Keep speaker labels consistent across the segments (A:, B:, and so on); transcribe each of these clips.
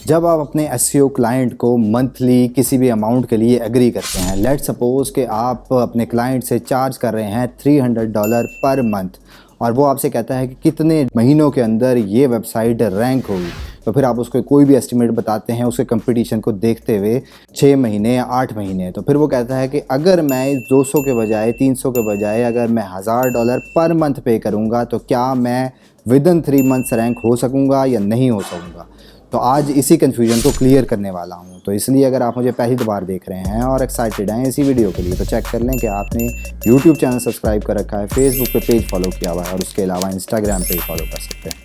A: जब आप अपने एसईओ क्लाइंट को मंथली किसी भी अमाउंट के लिए एग्री करते हैं, लेट सपोज कि आप अपने क्लाइंट से चार्ज कर रहे हैं $300 पर मंथ और वो आपसे कहता है कि कितने महीनों के अंदर ये वेबसाइट रैंक होगी, तो फिर आप उसको कोई भी एस्टिमेट बताते हैं उसके कंपटीशन को देखते हुए 6 महीने या 8 महीने। तो फिर वो कहता है कि अगर मैं इस 200 के बजाय 300 के बजाय अगर मैं $1000 पर मंथ पे करूँगा तो क्या मैं विदिन 3 मंथ्स रैंक हो सकूँगा या नहीं हो सकूँगा। तो आज इसी कन्फ्यूजन को क्लियर करने वाला हूँ। तो इसलिए अगर आप मुझे पहली बार देख रहे हैं और एक्साइटेड हैं इसी वीडियो के लिए तो चेक कर लें कि आपने यूट्यूब चैनल सब्सक्राइब कर रखा है, फेसबुक पे पेज फॉलो किया हुआ है और उसके अलावा इंस्टाग्राम पे फॉलो कर सकते हैं।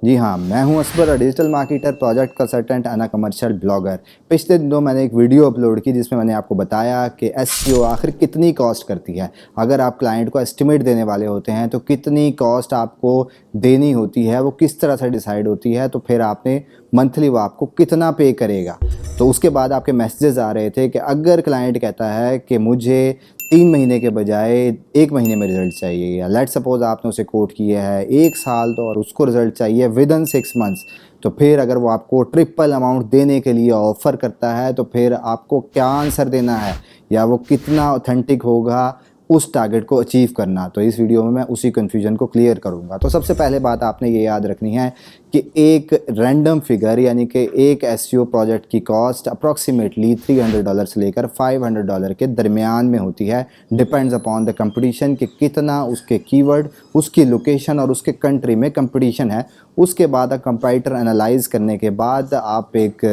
A: जी हाँ, मैं हूं Asbar, digital marketer, project consultant and commercial blogger. पिछले दिनों मैंने एक वीडियो अपलोड की जिसमें मैंने आपको बताया कि एसईओ आखिर कितनी कॉस्ट करती है। अगर आप क्लाइंट को एस्टिमेट देने वाले होते हैं तो कितनी कॉस्ट आपको देनी होती है, वो किस तरह से डिसाइड होती है, तो फिर आपने मंथली वो आपको कितना पे करेगा। तो उसके बाद आपके मैसेजेस आ रहे थे कि अगर क्लाइंट कहता है कि मुझे 3 महीने के बजाय 1 महीने में रिज़ल्ट चाहिए, या लेट सपोज़ आपने उसे कोट किया है 1 साल तो और उसको रिज़ल्ट चाहिए विदिन 6 मंथ्स, तो फिर अगर वो आपको ट्रिपल अमाउंट देने के लिए ऑफ़र करता है तो फिर आपको क्या आंसर देना है या वो कितना ऑथेंटिक होगा उस टारगेट को अचीव करना। तो इस वीडियो में मैं उसी कन्फ्यूजन को क्लियर करूंगा। तो सबसे पहले बात आपने ये याद रखनी है कि एक रैंडम फिगर यानी कि एक एसईओ प्रोजेक्ट की कॉस्ट अप्रॉक्सीमेटली $300 से लेकर $500 के दरमियान में होती है। डिपेंड्स अपॉन द कंपटीशन कि कितना उसके कीवर्ड, उसकी लोकेशन और उसके कंट्री में कंपटीशन है। उसके बाद कंपैरेटर एनालाइज करने के बाद आप एक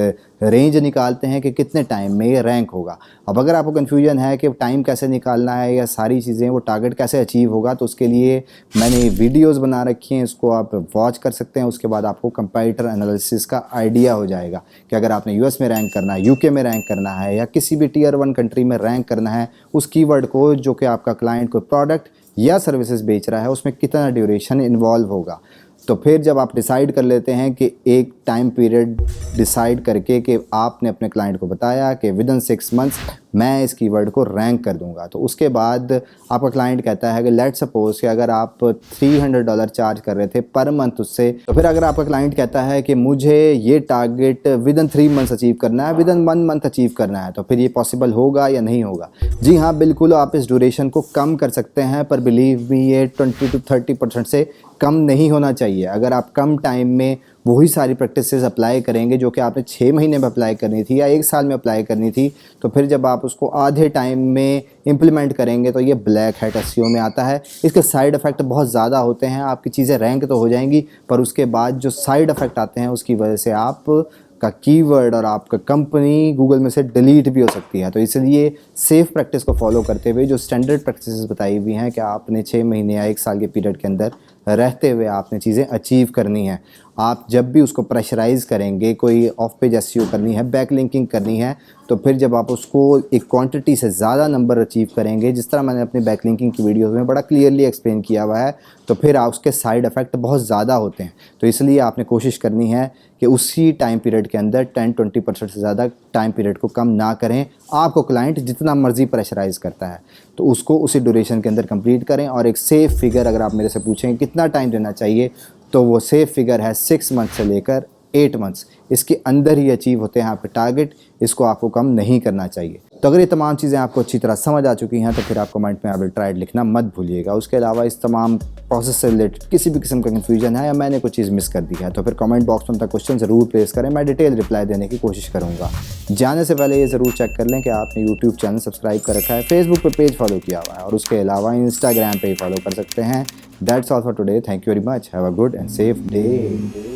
A: रेंज निकालते हैं कि कितने टाइम में ये रैंक होगा। अब अगर आपको कन्फ्यूजन है कि टाइम कैसे निकालना है या सारी चीज़ें वो टारगेट कैसे अचीव होगा, तो उसके लिए मैंने वीडियोस बना रखी हैं, इसको आप वॉच कर सकते हैं। उसके बाद आपको कंपैरेटर एनालिसिस का आइडिया हो जाएगा कि अगर आपने यूएस में रैंक करना है, यूके में रैंक करना है या किसी भी टियर 1 कंट्री में रैंक करना है, उस कीवर्ड को जो कि आपका क्लाइंट को प्रोडक्ट या सर्विसेज बेच रहा है उसमें कितना ड्यूरेशन इन्वॉल्व होगा। तो फिर जब आप डिसाइड कर लेते हैं कि एक टाइम पीरियड डिसाइड करके कि आपने अपने क्लाइंट को बताया कि विदिन 6 मंथ्स मैं इस कीवर्ड को रैंक कर दूंगा, तो उसके बाद आपका क्लाइंट कहता है कि लेट सपोज कि अगर आप $300 चार्ज कर रहे थे पर मंथ उससे, तो फिर अगर आपका क्लाइंट कहता है कि मुझे ये टारगेट विदिन 3 मंथ्स अचीव करना है, विदिन 1 मंथ अचीव करना है, तो फिर ये पॉसिबल होगा या नहीं होगा। जी हाँ, बिल्कुल आप इस ड्यूरेशन को कम कर सकते हैं, पर बिलीव मी ये 20 to 30% से कम नहीं होना चाहिए। अगर आप कम टाइम में वही सारी प्रैक्टिसेस अप्लाई करेंगे जो कि आपने 6 महीने में अप्लाई करनी थी या 1 साल में अप्लाई करनी थी, तो फिर जब आप उसको आधे टाइम में इम्प्लीमेंट करेंगे तो ये ब्लैक हैट एसईओ में आता है। इसके साइड इफ़ेक्ट बहुत ज़्यादा होते हैं। आपकी चीज़ें रैंक तो हो जाएंगी पर उसके बाद जो साइड इफ़ेक्ट आते हैं उसकी वजह से आप का कीवर्ड और आपका कंपनी गूगल में से डिलीट भी हो सकती है। तो इसलिए सेफ प्रैक्टिस को फॉलो करते हुए जो स्टैंडर्ड प्रैक्टिसेस बताई हुई हैं कि आपने 6 महीने या 1 साल के पीरियड के अंदर रहते हुए आपने चीज़ें अचीव करनी है। आप जब भी उसको प्रेशराइज़ करेंगे, कोई ऑफ पेज एसईओ करनी है, बैक लिंकिंग करनी है, तो फिर जब आप उसको एक क्वांटिटी से ज़्यादा नंबर अचीव करेंगे, जिस तरह मैंने अपनी बैक लिंकिंग की वीडियोज़ में बड़ा क्लियरली एक्सप्लेन किया हुआ है, तो फिर आप उसके साइड इफ़ेक्ट बहुत ज़्यादा होते हैं। तो इसलिए आपने कोशिश करनी है कि उसी टाइम पीरियड के अंदर 10-20% से ज़्यादा टाइम पीरियड को कम ना करें। आपको क्लाइंट जितना मर्जी प्रेशराइज़ करता है तो उसको उसी ड्यूरेशन के अंदर कंप्लीट करें। और एक सेफ़ फिगर अगर आप मेरे से पूछें कितना टाइम देना चाहिए, तो वो सेफ़ फिगर है 6 मंथ से लेकर 8 मंथ्स। इसके अंदर ही अचीव होते हैं आपके टारगेट, इसको आपको कम नहीं करना चाहिए। तो अगर ये तमाम चीज़ें आपको अच्छी तरह समझ आ चुकी हैं तो फिर आप कमेंट में आई विल ट्राई लिखना मत भूलिएगा। उसके अलावा इस तमाम प्रोसेस से रिलेटेड किसी भी किस्म का कन्फ्यूजन है या मैंने कुछ चीज़ मिस कर दी है तो फिर कमेंट बॉक्स में अपना क्वेश्चन ज़रूर प्लेस करें, मैं डिटेल रिप्लाई देने की कोशिश करूँगा। जाने से पहले ये ज़रूर चेक कर लें कि आपने यूट्यूब चैनल सब्सक्राइब कर रखा है, फेसबुक पे पेज फॉलो किया हुआ है और उसके अलावा इंस्टाग्राम पे ही फॉलो कर सकते हैं। That's all for today. Thank you very much. Have a good and safe day.